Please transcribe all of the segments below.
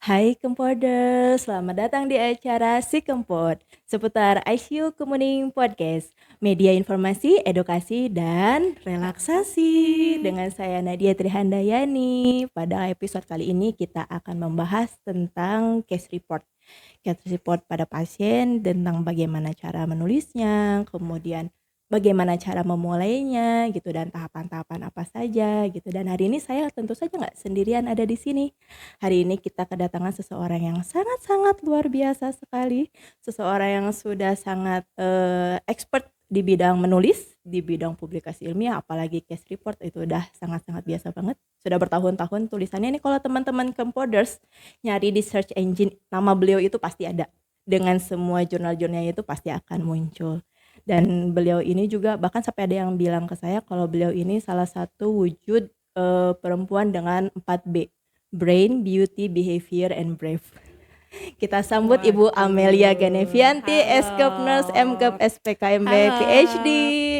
Hai Kempoders, selamat datang di acara Si Kempot seputar ICU Kemuning Podcast, media informasi, edukasi, dan relaksasi. Relaksasi. Dengan saya Nadia Trihandayani. Pada episode kali ini kita akan membahas tentang case report. Case report pada pasien tentang bagaimana cara menulisnya, kemudian bagaimana cara memulainya gitu dan tahapan-tahapan apa saja gitu. Dan hari ini saya tentu saja nggak sendirian ada di sini. Hari ini kita kedatangan seseorang yang sangat-sangat luar biasa sekali, seseorang yang sudah sangat, expert di bidang menulis, di bidang publikasi ilmiah, apalagi case report itu udah sangat-sangat biasa banget. Sudah bertahun-tahun tulisannya ini kalau teman-teman Kempoders nyari di search engine, nama beliau itu pasti ada. Dengan semua jurnal-jurnalnya itu pasti akan muncul. Dan beliau ini juga bahkan sampai ada yang bilang ke saya kalau beliau ini salah satu wujud, perempuan dengan 4B. Brain, Beauty, Behavior, and Brave. Kita sambut Ibu Amelia Waduh, Genevianti, S-Cup Nurse, M-Cup, halo. SPKMB, Halo, PhD.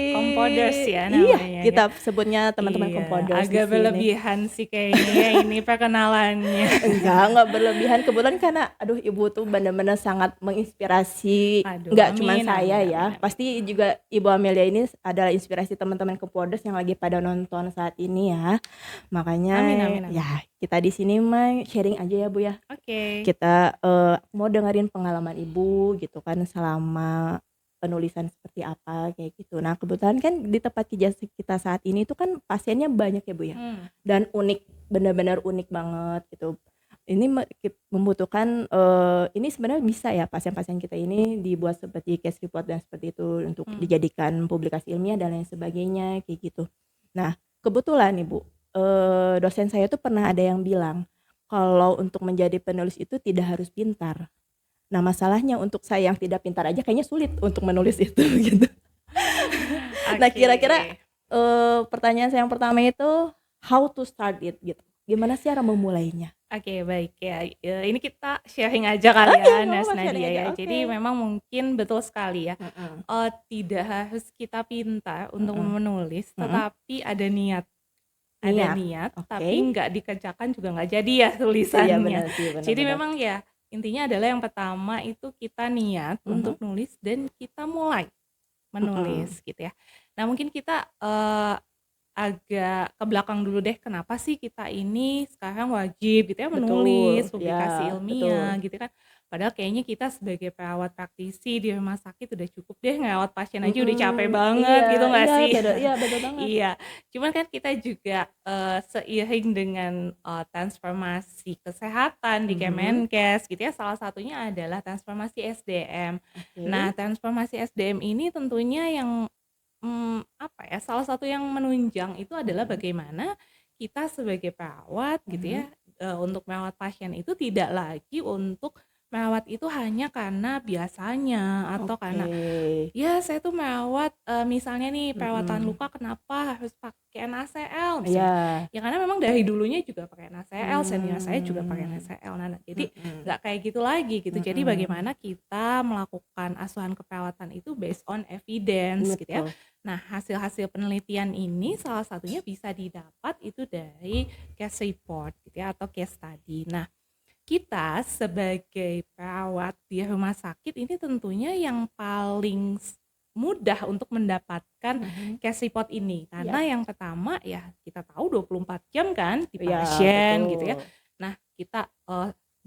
Kompoders ya Iya, namanya ya. kita sebutnya teman-teman Iya, Kompoders di agak sini. berlebihan sih kayaknya ya ini perkenalannya. Enggak berlebihan. Kebetulan karena aduh Ibu tuh benar-benar sangat menginspirasi, Aduh, enggak cuman amin, amin, saya amin, ya. amin. Pasti juga Ibu Amelia ini adalah inspirasi teman-teman Kempoders yang lagi pada nonton saat ini ya. Makanya Amin, amin, amin. ya kita di sini mah sharing aja ya Bu ya. Oke. Kita, mau dengerin pengalaman Ibu gitu kan selama penulisan seperti apa kayak gitu. Nah kebetulan kan di tempat kerja kita saat ini itu kan pasiennya banyak ya Bu ya, Hmm, dan unik, benar-benar unik banget gitu. Ini membutuhkan, ini sebenarnya bisa ya pasien-pasien kita ini dibuat seperti case report dan seperti itu untuk hmm. dijadikan publikasi ilmiah dan lain sebagainya kayak gitu. Nah kebetulan nih Bu, dosen saya tuh pernah ada yang bilang, kalau untuk menjadi penulis itu tidak harus pintar. Nah masalahnya untuk saya yang tidak pintar aja kayaknya sulit untuk menulis itu gitu. Nah Oke. kira-kira, pertanyaan saya yang pertama itu, how to start it gitu. Gimana sih cara memulainya? Oke, baik ya. Ini kita sharing aja kali Oke, ya, nggak Nas apa-apa, sharing Nadia aja, ya. oke. Jadi memang mungkin betul sekali ya. Mhm, Tidak harus kita pintar untuk mhm, menulis, mhm. tetapi ada niat. Ada Niat, niat, oke. tapi nggak dikerjakan juga nggak jadi ya Iya tulisannya. benar sih, Jadi benar-benar. memang ya intinya adalah yang pertama itu kita niat Mhm, untuk nulis dan kita mulai mhm, menulis gitu ya. Nah mungkin kita agak ke belakang dulu deh, kenapa sih kita ini sekarang wajib gitu ya menulis betul, publikasi ya betul. ilmiah gitu kan. Padahal kayaknya kita sebagai perawat praktisi di rumah sakit udah cukup deh ngerawat pasien aja udah capek banget Iya gitu nggak iya sih? iya betul banget. Iya, cuman kan kita juga, seiring dengan, transformasi kesehatan di Mhm, Kemenkes gitu ya, salah satunya adalah transformasi SDM. Nah, oke. transformasi SDM ini tentunya yang apa ya, salah satu yang menunjang itu adalah Mhm, bagaimana kita sebagai perawat gitu mhm, ya, untuk merawat pasien itu tidak lagi untuk merawat itu hanya karena biasanya atau oke. karena ya saya tuh merawat, misalnya nih perawatan Mhm, luka kenapa harus pakai NaCl misalnya, iya. ya karena memang dari dulunya juga pakai NaCl, senior saya juga pakai Mmm, NaCl. Nah, jadi mhm, nggak kayak gitu lagi gitu. Jadi mhm, bagaimana kita melakukan asuhan keperawatan itu based on evidence gitu ya. betul. Nah, hasil-hasil penelitian ini salah satunya bisa didapat itu dari case report gitu ya atau case study. Nah, kita sebagai perawat di rumah sakit ini tentunya yang paling mudah untuk mendapatkan Mhm, case report ini. Karena iya yang pertama ya kita tahu 24 jam kan di iya pasien gitu ya. betul. Nah, kita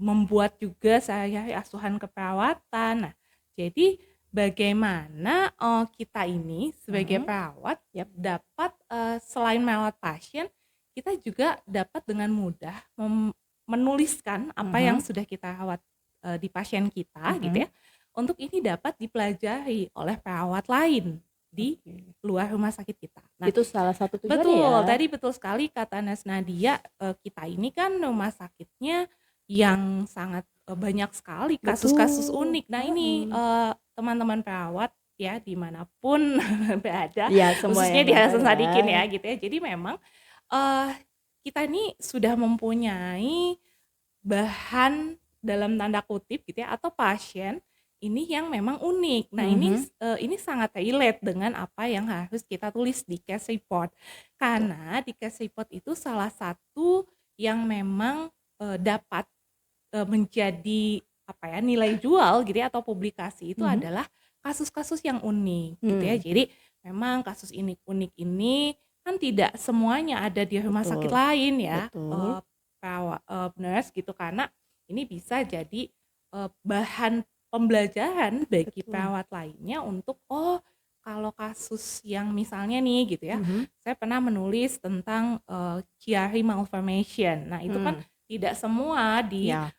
membuat juga sehari-hari asuhan keperawatan. Nah, jadi bagaimana kita ini sebagai Mhm, perawat yap, dapat selain merawat pasien, kita juga dapat dengan mudah menuliskan apa yang mhm, sudah kita rawat, di pasien kita gitu mhm, ya, untuk ini dapat dipelajari oleh perawat lain di oke. luar rumah sakit kita. Nah, Itu salah satu tujuannya ya? betul, tadi betul sekali kata Nas Nadia, kita ini kan rumah sakitnya yang sangat, banyak sekali kasus-kasus Betul, unik. Nah ini, mhm. teman-teman perawat ya dimanapun berada, Iya semua khususnya yang di dengar Hasan ya. Sadikin ya gitu ya. Jadi memang, eee, kita ini sudah mempunyai bahan dalam tanda kutip gitu ya atau pasien ini yang memang unik. Nah Mhm, ini sangat relate dengan apa yang harus kita tulis di case report. betul. Karena di case report itu salah satu yang memang, dapat menjadi apa ya, nilai jual gitu ya atau publikasi itu Mhm. adalah kasus-kasus yang unik gitu ya. Mmm, Jadi memang kasus unik ini kan tidak semuanya ada di rumah sakit betul lain ya, betul. nurse gitu, karena ini bisa jadi, bahan pembelajaran bagi Betul. perawat lainnya untuk, "Oh, kalau kasus yang misalnya nih," gitu ya, Mhm. saya pernah menulis tentang, Chiari malformation. Nah, itu kan Mhm. tidak semua di, Iya.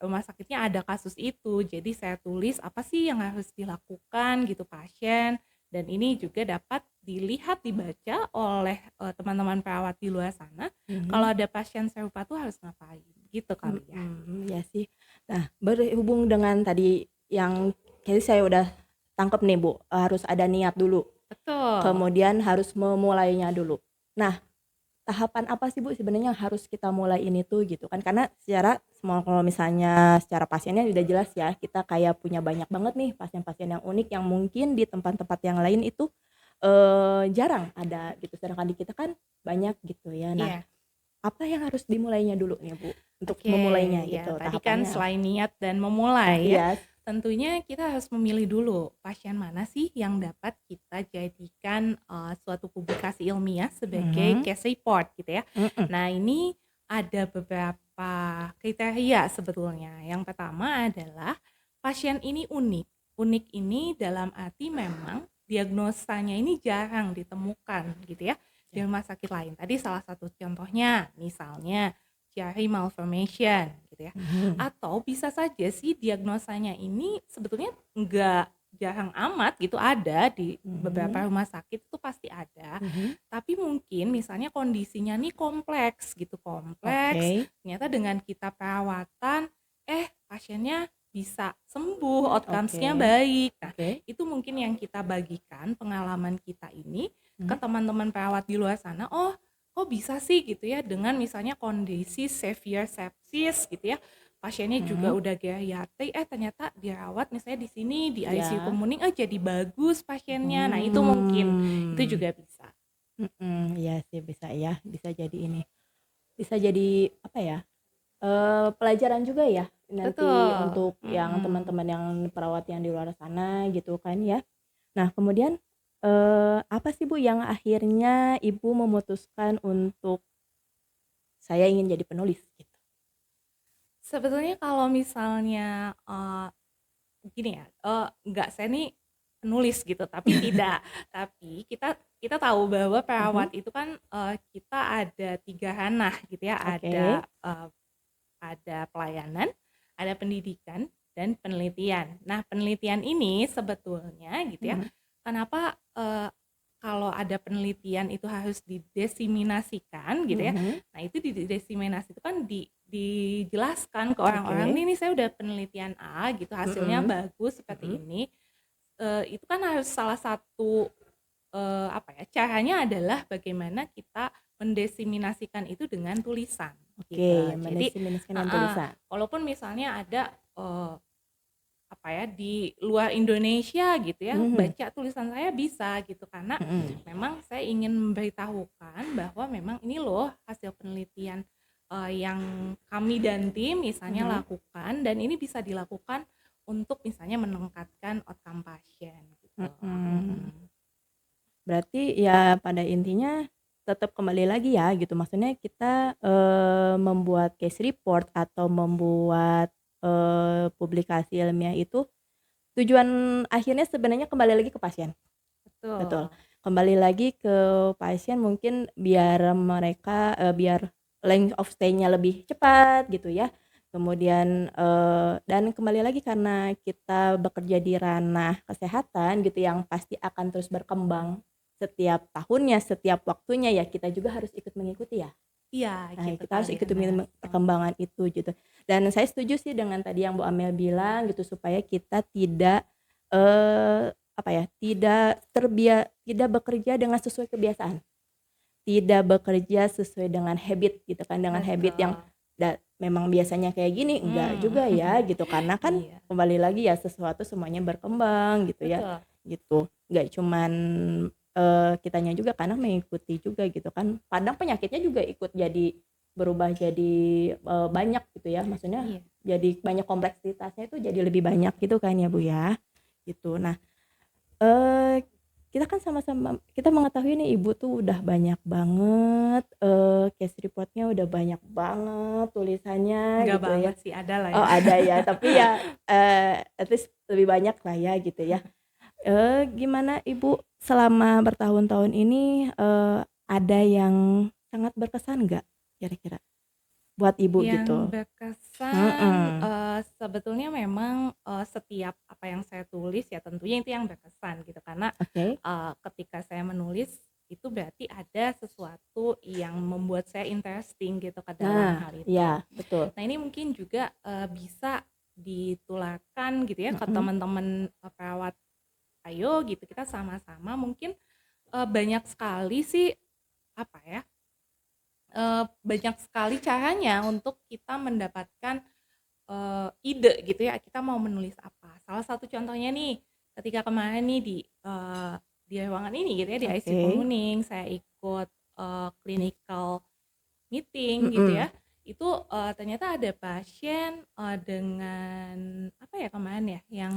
rumah sakitnya ada kasus itu. Jadi saya tulis apa sih yang harus dilakukan gitu pasien, dan ini juga dapat dilihat, dibaca oleh, teman-teman perawat di luar sana, Mhm. kalau ada pasien serupa tuh harus ngapain, gitu kali ya? Iya sih. Nah, berhubung dengan tadi yang kayaknya saya udah tangkep nih, Bu, harus ada niat dulu, Betul. kemudian harus memulainya dulu. Nah, tahapan apa sih, Bu, sebenarnya yang harus kita mulai ini tuh gitu kan? Karena secara semua kalau misalnya secara pasiennya udah jelas ya, kita kayak punya banyak banget nih pasien-pasien yang unik yang mungkin di tempat-tempat yang lain itu, jarang ada gitu, sedangkan di kita kan banyak gitu ya. Nah, Iya. apa yang harus dimulainya dulu nih, Bu, untuk Oke, memulainya ya gitu tadi kan tahapannya? selain niat dan memulai ya, Iya. tentunya kita harus memilih dulu pasien mana sih yang dapat kita jadikan, suatu publikasi ilmiah sebagai Mhm. case report gitu ya. Mhm. Nah, ini ada beberapa kriteria sebetulnya. Yang pertama adalah pasien ini unik. Unik ini dalam arti memang diagnosanya ini jarang ditemukan gitu ya di Ya. rumah sakit lain. Tadi salah satu contohnya misalnya Chiari malformation gitu ya. Mhm. Atau bisa saja sih diagnosanya ini sebetulnya enggak jarang amat gitu, ada di beberapa Mhm. rumah sakit itu pasti ada, Mhm. tapi mungkin misalnya kondisinya nih kompleks gitu, kompleks, Oke. ternyata dengan kita perawatan, pasiennya bisa sembuh, Oke. outcomes-nya baik. Nah, Oke. itu mungkin yang kita bagikan pengalaman kita ini ke Mhm. teman-teman perawat di luar sana, "Oh, kok bisa sih gitu ya dengan misalnya kondisi severe sepsis gitu ya, pasiennya juga Mhm. udah geriatrik, ternyata dirawat misalnya di sini di ICU Iya. Kemuning, jadi bagus pasiennya." Nah, itu mungkin, itu Mmm. juga bisa. Mhm. Iya sih bisa ya, bisa jadi ini, bisa jadi apa ya, pelajaran juga ya nanti Betul, untuk yang mhm. teman-teman yang perawat yang di luar sana gitu kan ya. Nah kemudian, apa sih, Bu, yang akhirnya Ibu memutuskan untuk, "Saya ingin jadi penulis," gitu? Sebetulnya kalau misalnya, gini ya, enggak saya nih penulis gitu, tapi tidak. Tapi kita kita tahu bahwa Mhm. perawat itu kan, kita ada 3 ranah gitu ya, Oke. ada pelayanan, ada pendidikan, dan penelitian. Nah, penelitian ini sebetulnya gitu ya, Mhm. kenapa, kalau ada penelitian itu harus didesiminasikan gitu ya. Mhm. Nah, itu didesiminasi itu kan dijelaskan ke orang-orang, Oke. "Nih saya udah penelitian A gitu, hasilnya Mhm. bagus seperti Mhm. ini." Itu kan harus salah satu, apa ya, caranya adalah bagaimana kita mendesiminasikan itu dengan tulisan, Oke, gitu. Jadi mendefinisikan dengan heeh, tulisan. walaupun misalnya ada, apa ya, di luar Indonesia gitu ya, Mhm. baca tulisan saya bisa gitu, karena Mhm. memang saya ingin memberitahukan bahwa memang ini loh hasil penelitian, yang kami dan tim misalnya Mhm. lakukan, dan ini bisa dilakukan untuk misalnya meningkatkan outcome pasien gitu. Mhm. Mhm. Berarti ya pada intinya tetap kembali lagi ya gitu, maksudnya kita, membuat case report atau membuat, publikasi ilmiah itu tujuan akhirnya sebenarnya kembali lagi ke pasien. Betul, Betul. kembali lagi ke pasien mungkin biar mereka, biar length of stay-nya lebih cepat gitu ya. Kemudian, dan kembali lagi karena kita bekerja di ranah kesehatan gitu yang pasti akan terus berkembang setiap tahunnya, setiap waktunya ya kita juga harus ikut mengikuti ya. Iya, Nah, gitu kita harus kali ya, ikuti Mas. perkembangan itu gitu. Dan saya setuju sih dengan tadi yang Bu Amel bilang gitu supaya kita tidak, apa ya, tidak bekerja dengan sesuai kebiasaan, tidak bekerja sesuai dengan habit gitu kan, dengan habit yang Betul. memang biasanya kayak gini, enggak Mhm. juga ya gitu, karena kan Iya, kembali lagi ya sesuatu semuanya berkembang gitu ya, betul. gitu. Nggak cuman, kitanya juga karena mengikuti juga gitu kan, kadang penyakitnya juga ikut jadi berubah jadi banyak gitu ya, maksudnya Iya. jadi banyak kompleksitasnya itu jadi lebih banyak gitu kan ya Bu ya, gitu. Nah, eh kita kan sama-sama kita mengetahui nih Ibu tuh udah banyak banget case reportnya udah banyak banget tulisannya Enggak gitu ya. banget sih, ada lah Oh ya. ada ya, tapi ya at least lebih banyak lah ya gitu ya. Gimana Ibu selama bertahun-tahun ini, ada yang sangat berkesan nggak kira-kira buat Ibu Yang gitu? berkesan, Mhm, sebetulnya memang, setiap apa yang saya tulis ya tentunya itu yang berkesan gitu karena, oke. ketika saya menulis itu berarti ada sesuatu yang membuat saya interesting gitu ke dalam Nah, hal itu. iya betul. Nah ini mungkin juga, bisa ditularkan gitu ya ke Mhm, teman-teman, perawat, ayo gitu kita sama-sama mungkin, banyak sekali sih, apa ya, banyak sekali caranya untuk kita mendapatkan, ide gitu ya, kita mau menulis apa. Salah satu contohnya nih, ketika kemarin nih di ruangan ini gitu ya, di ICU oke. Kemuning, saya ikut, clinical meeting gitu Mhm, ya, itu, ternyata ada pasien, dengan apa ya kemarin ya, yang,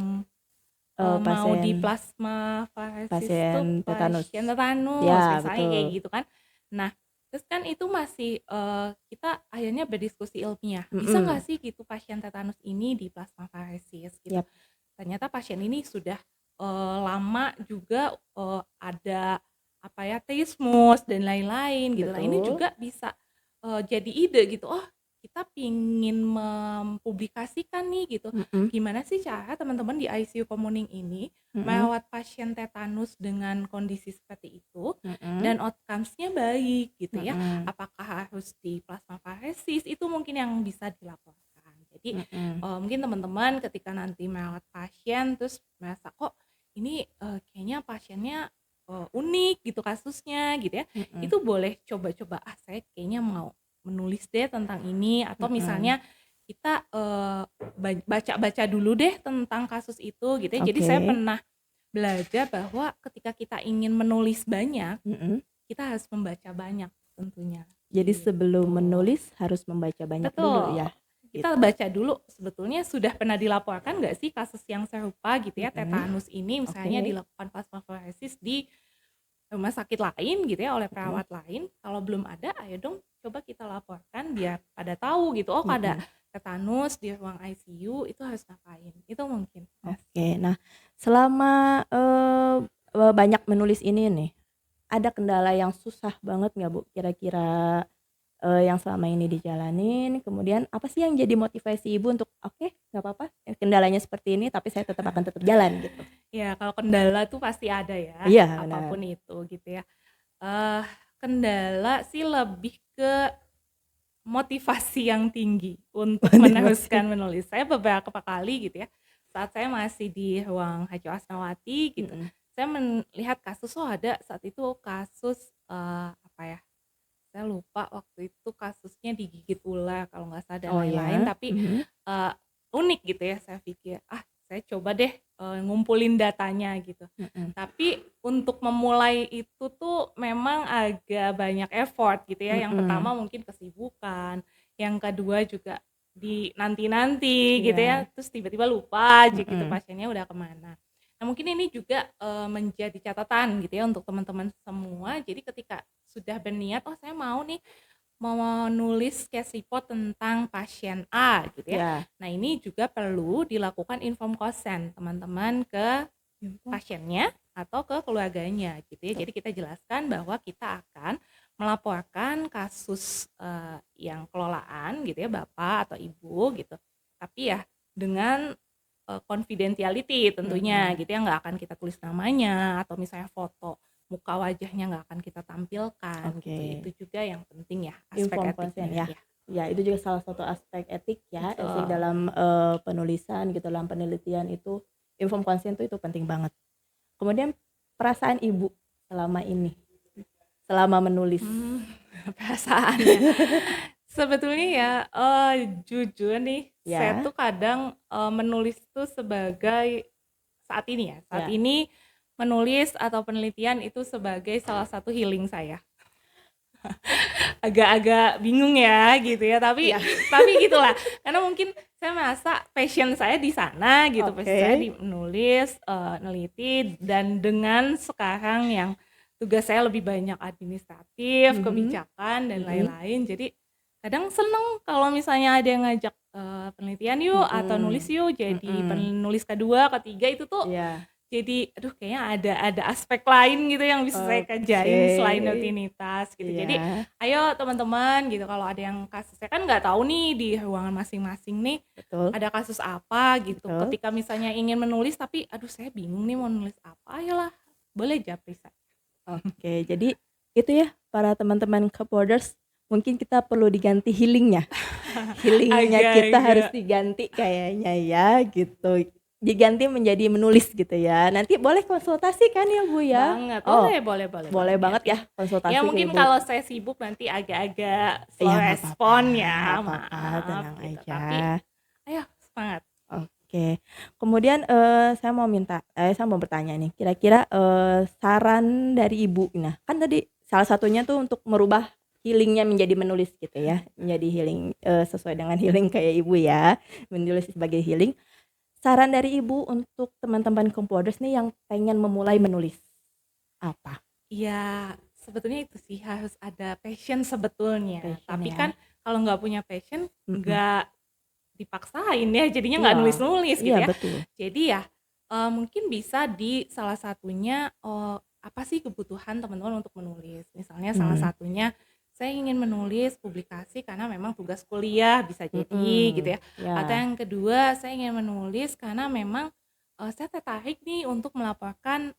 mau pasien di plasmaferesis pasien tuh tetanus. pasien tetanus Ya misalnya kayak betul. gitu kan. Nah, terus kan itu masih, kita akhirnya berdiskusi ilmiah, bisa nggak Mhm, sih gitu pasien tetanus ini di plasmaferesis gitu. yap, Ternyata pasien ini sudah, lama juga, ada apa ya, trismus dan lain-lain gitu. Nah ini betul. juga bisa, jadi ide gitu, oh kita pingin mempublikasikan nih gitu, Mhm, gimana sih cara teman-teman di ICU Kemuning ini mhm, merawat pasien tetanus dengan kondisi seperti itu mhm, dan outcomes-nya baik gitu ya. mhm, Apakah harus di plasmaferesis, itu mungkin yang bisa dilaporkan. Jadi, mhm, mungkin teman-teman ketika nanti merawat pasien terus merasa, "Kok ini, kayaknya pasiennya, unik gitu kasusnya," gitu ya, mhm, itu boleh coba-coba, "Ah, saya kayaknya mau menulis deh tentang ini," atau mhm. misalnya kita, baca-baca dulu deh tentang kasus itu gitu ya. Jadi saya Oke. pernah belajar bahwa ketika kita ingin menulis banyak, Mhm. kita harus membaca banyak tentunya, Jadi sebelum gitu. menulis harus membaca banyak dulu Betul, ya? kita Gitu. baca dulu sebetulnya sudah pernah dilaporkan nggak sih kasus yang serupa gitu ya, Mhm, tetanus ini misalnya oke. dilakukan plasmaferesis di rumah sakit lain gitu ya oleh Mhm, perawat lain, kalau belum ada ayo dong coba kita laporkan biar pada tahu gitu, oh ada mhm. tetanus di ruang ICU itu harus ngapain, itu mungkin, Mas. Oke. Nah, selama, banyak menulis ini nih, ada kendala yang susah banget nggak, Bu, kira-kira, yang selama ini dijalanin? Kemudian apa sih yang jadi motivasi Ibu untuk, "Oke, nggak apa-apa, kendalanya seperti ini, tapi saya akan tetap jalan," gitu? Ya kalau kendala tuh pasti ada ya, Iya, benar. apapun itu gitu ya. Eee, Kendala sih lebih ke motivasi yang tinggi untuk Motivasi. meneruskan menulis. Saya beberapa kali gitu ya, saat saya masih di ruang HCO Asnawati gitu, Mhm. saya melihat kasus, oh ada saat itu kasus, apa ya, saya lupa waktu itu kasusnya digigit ular kalau nggak salah dan Oh lain-lain, ya? tapi, Mhm, eee, unik gitu ya, saya pikir, "Ah, saya coba deh, ngumpulin datanya," gitu. mhm, Tapi untuk memulai itu tuh memang agak banyak effort gitu ya, yang pertama mhm. mungkin kesibukan, yang kedua juga dinanti-nanti gitu ya, Iya, terus tiba-tiba lupa aja gitu mhm, pasiennya udah kemana. Nah mungkin ini juga, menjadi catatan gitu ya untuk teman-teman semua, jadi ketika sudah berniat, "Oh saya mau nih, mau nulis case report tentang pasien A," gitu ya. iya. Nah ini juga perlu dilakukan inform consent teman-teman ke Info pasiennya atau ke keluarganya gitu ya. Jadi kita jelaskan bahwa kita akan melaporkan kasus, yang kelolaan gitu ya, bapak atau ibu gitu. Tapi ya dengan, confidentiality tentunya mhm, gitu ya, nggak akan kita tulis namanya atau misalnya foto muka wajahnya nggak akan kita tampilkan gitu. oke. Itu juga yang penting ya, aspek Inform consent etiknya ya. ya. Ya itu juga salah satu aspek etik ya, etik Betul. dalam, penulisan gitu, dalam penelitian itu inform consent itu penting banget. Kemudian perasaan Ibu selama ini, selama menulis? Mmm, perasaannya. Sebetulnya ya, jujur nih, saya Ya, tuh kadang, menulis tuh sebagai saat ini ya, saat ya. ini menulis atau penelitian itu sebagai salah satu healing saya. agak-agak bingung ya gitu ya, tapi Iya. tapi gitulah. Karena mungkin saya merasa passion saya di sana gitu, passion saya Oke. di menulis, neliti, dan dengan sekarang yang tugas saya lebih banyak administratif, Mhm, kebijakan, dan mhm, lain-lain. Jadi kadang seneng kalau misalnya ada yang ngajak, penelitian yuk atau nulis mhm, yuk jadi mhm. penulis kedua, ketiga, itu tuh Iya. jadi aduh kayaknya ada aspek lain gitu yang bisa saya Oke. kerjain selain rutinitas gitu. Iya, Jadi ayo teman-teman gitu, kalau ada yang kasus, saya kan nggak tahu nih di ruangan masing-masing nih betul, ada kasus apa gitu. betul. Ketika misalnya ingin menulis tapi aduh saya bingung nih mau nulis apa, ayolah boleh japri saya. Oke, jadi itu ya para teman-teman Cupboarders, mungkin kita perlu diganti healing-nya. Healing-nya kita harus Agak-agak diganti kayaknya ya gitu. Diganti menjadi menulis gitu ya. Nanti boleh konsultasi kan ya, Bu, ya? banget, Oh, boleh boleh boleh boleh banget banget ya ya. Ya konsultasi ke mungkin Ibu. kalau saya sibuk nanti agak-agak slow Iya nggak apa-apa, respon nggak ya, apa-apa, maaf tenang gitu. aja. Tapi ayo semangat. Oke. Kemudian, saya mau bertanya nih, kira-kira, saran dari Ibu, nah kan tadi salah satunya tuh untuk merubah healing-nya menjadi menulis gitu ya, menjadi healing, sesuai dengan healing kayak Ibu ya, menulis sebagai healing. Saran dari Ibu untuk teman-teman Compoders nih yang pengen memulai menulis, apa? Iya, sebetulnya itu sih harus ada passion sebetulnya. Passion Tapi ya? kan kalau nggak punya passion, Mhm. nggak dipaksain ya, jadinya nggak Iya, nulis-nulis gitu iya ya. betul. Jadi ya mungkin bisa di salah satunya, apa sih kebutuhan teman-teman untuk menulis. Misalnya salah Mhm, satunya saya ingin menulis publikasi karena memang tugas kuliah bisa jadi gitu mhm, ya. Atau ya, yang kedua saya ingin menulis karena memang saya tertarik nih untuk melaporkan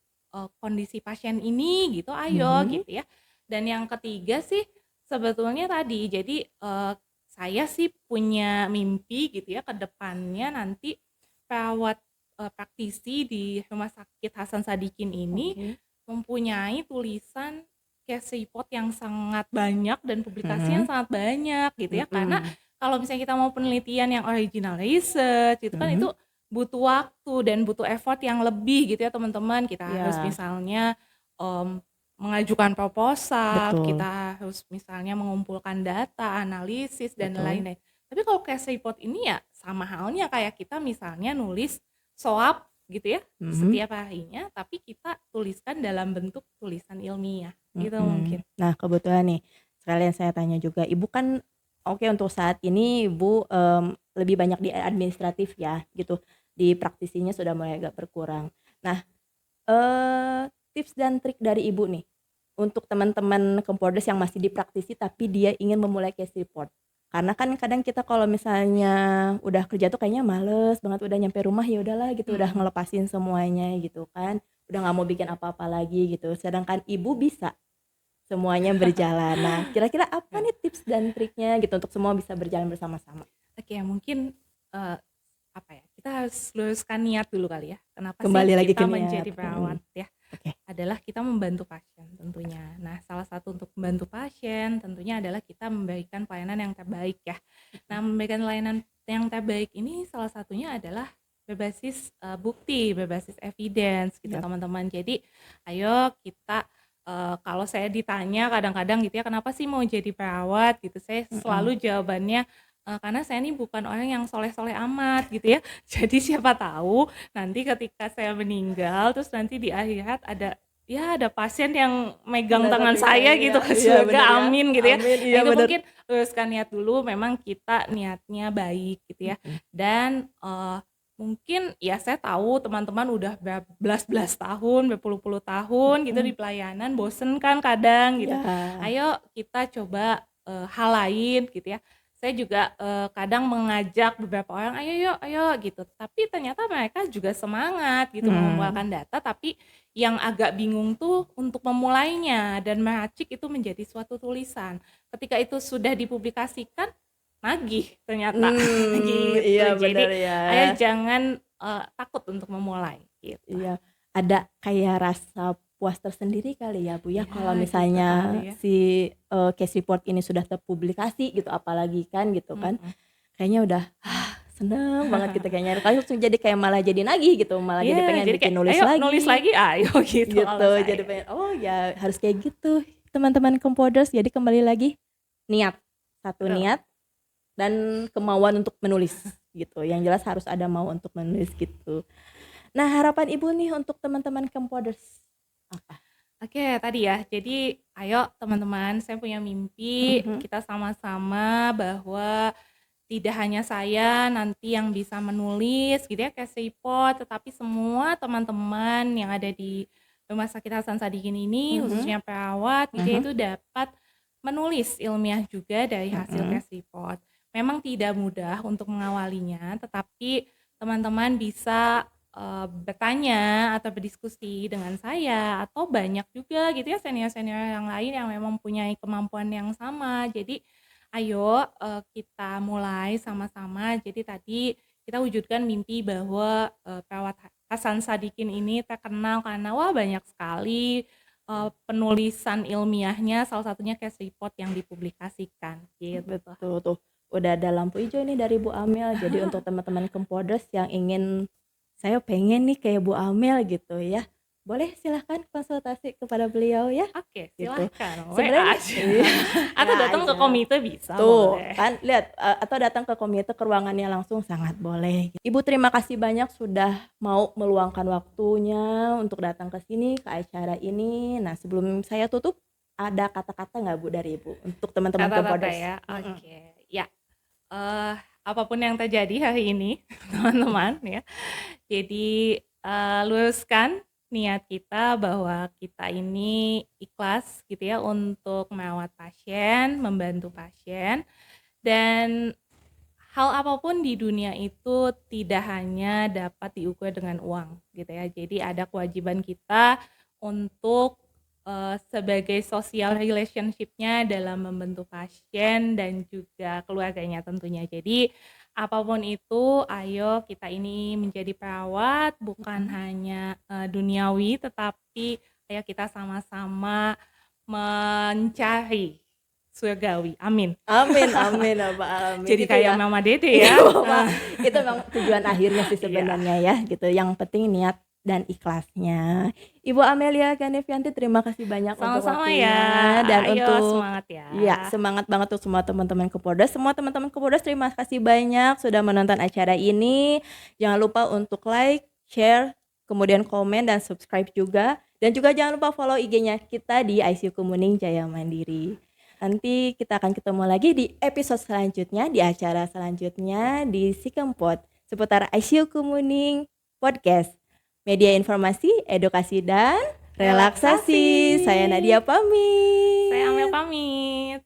kondisi pasien ini gitu, ayo mhm, gitu ya. Dan yang ketiga sih sebetulnya tadi, jadi saya sih punya mimpi gitu ya ke depannya nanti perawat praktisi di Rumah Sakit Hasan Sadikin ini oke, mempunyai tulisan case report yang sangat banyak dan publikasi yang mhm, sangat banyak gitu ya. Karena mhm, kalau misalnya kita mau penelitian yang original research itu kan mhm, itu butuh waktu dan butuh effort yang lebih gitu ya teman-teman. Kita harus iya, misalnya em, mengajukan proposal, betul, kita harus misalnya mengumpulkan data, analisis, dan betul, lain-lain. Tapi kalau case report ini ya sama halnya kayak kita misalnya nulis soap gitu ya mhm, setiap harinya, tapi kita tuliskan dalam bentuk tulisan ilmiah gitu mhm. mungkin. Nah kebetulan nih, sekalian saya tanya juga, Ibu kan oke untuk saat ini Ibu, lebih banyak di administratif ya gitu, di praktisinya sudah mulai agak berkurang. Nah, tips dan trik dari Ibu nih, untuk teman-teman Comporders yang masih di praktisi tapi dia ingin memulai case report. Karena kan kadang kita kalau misalnya udah kerja tuh kayaknya males banget, udah nyampe rumah ya udahlah gitu, udah Mhm. ngelepasin semuanya gitu kan, udah nggak mau bikin apa-apa lagi gitu. Sedangkan Ibu bisa semuanya berjalan. Nah, kira-kira apa Ya. nih tips dan triknya gitu untuk semua bisa berjalan bersama-sama? Oke, mungkin eee, apa ya, kita harus luruskan niat dulu kali ya. Kenapa sih Kembali lagi ke kita niat, menjadi mhm, perawat ya? oke, Adalah kita membantu pasien tentunya. Nah, salah satu untuk membantu pasien tentunya adalah kita memberikan pelayanan yang terbaik ya. Nah, memberikan layanan yang terbaik ini salah satunya adalah berbasis bukti, berbasis evidence gitu yap, teman-teman. Jadi, ayo kita kalau saya ditanya kadang-kadang gitu ya, kenapa sih mau jadi perawat gitu, saya mhm, selalu jawabannya karena saya ini bukan orang yang soleh-soleh amat gitu ya. Jadi siapa tahu nanti ketika saya meninggal terus nanti di akhirat ada, ya ada pasien yang megang tangan mendatangi saya saya, gitu ke iya bener surga, ya, amin gitu ya. amin, Nah iya itu bener, mungkin luruskan niat dulu, memang kita niatnya baik gitu ya. mhm, Dan mungkin ya saya tahu teman-teman udah berbelas-belas tahun, berpuluh-puluh tahun gitu mhm, di pelayanan, bosen kan kadang gitu. iya, Ayo kita coba hal lain gitu ya. Saya juga kadang mengajak beberapa orang, "Ayo yuk, ayo," gitu. Tapi ternyata mereka juga semangat gitu mhm, mengumpulkan data, tapi yang agak bingung tuh untuk memulainya dan meracik itu menjadi suatu tulisan. Ketika itu sudah dipublikasikan, nagih ternyata iya gitu. bener Jadi ya, ayo jangan takut untuk memulai gitu. iya. Ada kayak rasa puas tersendiri kali ya, Bu, ya, Iya, kalau itu sekali misalnya ya. si, case report ini sudah terpublikasi gitu, apalagi kan gitu kan, Mhm. kayaknya udah, seneng banget gitu kayaknya, langsung jadi kayak malah jadi nagih gitu, malah jadi Iya, pengen jadi bikin kayak, nulis "Ayo nulis lagi, lagi, ayo," gitu gitu. kalau Jadi saya. pengen, oh ya harus kayak gitu teman-teman Compoders, jadi kembali lagi niat, satu Betul. niat dan kemauan untuk menulis gitu. Yang jelas harus ada mau untuk menulis gitu. Nah, harapan Ibu nih untuk teman-teman Kempoders apa? Oke, tadi ya. Jadi, ayo teman-teman, saya punya mimpi, Mhm. kita sama-sama bahwa tidak hanya saya nanti yang bisa menulis gitu ya, case report, tetapi semua teman-teman yang ada di Rumah Sakit Hasan Sadikin ini, Mhm. khususnya perawat gitu ya, Mhm. itu dapat menulis ilmiah juga dari hasil Mhm. case report. Memang tidak mudah untuk mengawalinya, tetapi teman-teman bisa bertanya atau berdiskusi dengan saya atau banyak juga gitu ya senior-senior yang lain yang memang mempunyai kemampuan yang sama. Jadi ayo kita mulai sama-sama. Jadi tadi kita wujudkan mimpi bahwa perawat Hasan Sadikin ini terkenal karena wah banyak sekali penulisan ilmiahnya, salah satunya case report yang dipublikasikan gitu. Betul tuh. Udah ada lampu hijau nih dari Bu Amel. Jadi untuk teman-teman Kempoders yang ingin saya pengen nih kayak Bu Amel gitu ya. Boleh silahkan konsultasi kepada beliau ya Oke, gitu. silahkan WA Sebenarnya aja iya, atau WA datang ke aja. komite bisa Tuh, boleh. kan lihat atau datang ke komite ke ruangannya langsung sangat boleh. Ibu terima kasih banyak sudah mau meluangkan waktunya untuk datang ke sini ke acara ini. Nah, sebelum saya tutup ada kata-kata nggak Bu dari Ibu untuk teman-teman Kata-kata Kempoders? ya, oke. Ya, apapun yang terjadi hari ini teman-teman ya, jadi luruskan niat kita bahwa kita ini ikhlas gitu ya untuk merawat pasien, membantu pasien, dan hal apapun di dunia itu tidak hanya dapat diukur dengan uang gitu ya. Jadi ada kewajiban kita untuk sebagai social relationship-nya dalam membentuk pasien dan juga keluarganya tentunya. Jadi apapun itu, ayo kita ini menjadi perawat bukan hanya duniawi, tetapi ayo kita sama-sama mencari surgawi. Amin. Amin, amin, Bapak alamin. Jadi Gitu kayak ya. Mama Dede Iya, ya. Bapak. Itu memang tujuan akhirnya sih Iya. sebenarnya ya, gitu. Yang penting niat dan ikhlasnya. Ibu Amelia Ganevianti terima kasih banyak untuk Sama-sama waktunya ya. dan Ayo untuk semangat ya. iya, semangat banget untuk semua teman-teman Kempoders. Semua teman-teman Kempoders terima kasih banyak sudah menonton acara ini. Jangan lupa untuk like, share, kemudian komen dan subscribe juga. Dan juga jangan lupa follow IG-nya kita di ICU Kemuning Jaya Mandiri. Nanti kita akan ketemu lagi di episode selanjutnya, di acara selanjutnya di Sikempot seputar ICU Kemuning Podcast. Media informasi, edukasi, dan relaksasi. Saya Nadia pamit. Saya Amel pamit.